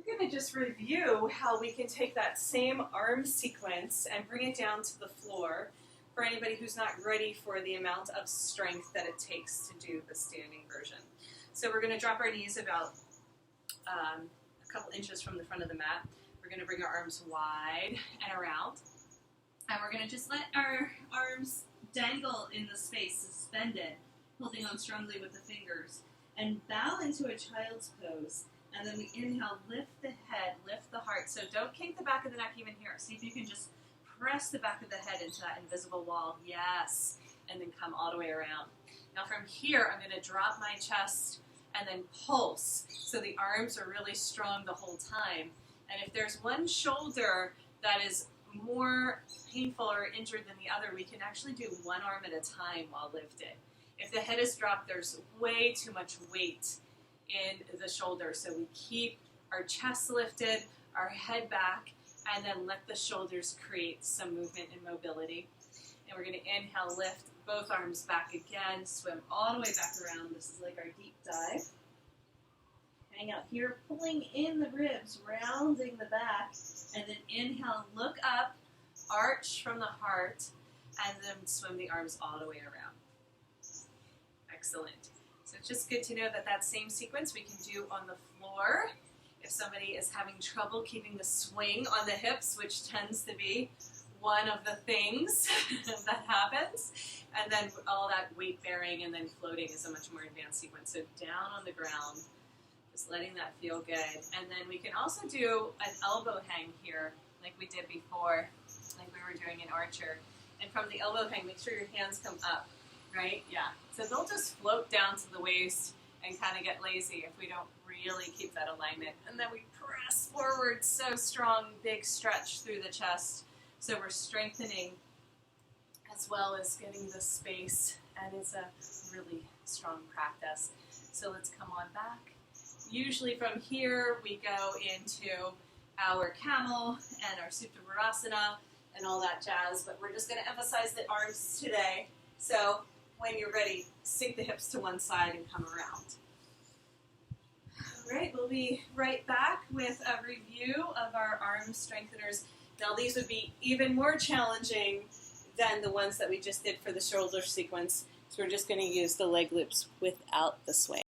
We're going to just review how we can take that same arm sequence and bring it down to the floor for anybody who's not ready for the amount of strength that it takes to do the standing version. So we're going to drop our knees about a couple inches from the front of the mat. We're going to bring our arms wide and around. And we're going to just let our arms dangle in the space, suspended, holding on strongly with the fingers. And bow into a child's pose. And then we inhale, lift the head, lift the heart. So don't kink the back of the neck even here. See if you can just press the back of the head into that invisible wall. Yes. And then come all the way around. Now from here, I'm going to drop my chest and then pulse. So the arms are really strong the whole time. And if there's one shoulder that is more painful or injured than the other, we can actually do one arm at a time while lifted. If the head is dropped, there's way too much weight in the shoulder. So we keep our chest lifted, our head back, and then let the shoulders create some movement and mobility. And we're going to inhale, lift both arms back again, swim all the way back around. This is like our deep dive. Hang out here, pulling in the ribs, rounding the back, and then inhale, look up, arch from the heart, and then swim the arms all the way around. Excellent. So it's just good to know that that same sequence we can do on the floor. If somebody is having trouble keeping the swing on the hips, which tends to be one of the things that happens, and then all that weight bearing and then floating is a much more advanced sequence. So down on the ground, just letting that feel good. And then we can also do an elbow hang here, like we did before, like we were doing in Archer. And from the elbow hang, make sure your hands come up, right? Yeah. So they'll just float down to the waist and kind of get lazy if we don't really keep that alignment. And then we press forward so strong, big stretch through the chest. So we're strengthening as well as getting the space, and it's a really strong practice. So let's come on back. Usually from here we go into our camel and our Supta Virasana and all that jazz, but we're just going to emphasize the arms today. So when you're ready, sink the hips to one side and come around. All right, we'll be right back with a review of our arm strengtheners. Now these would be even more challenging than the ones that we just did for the shoulder sequence. So we're just going to use the leg loops without the swing.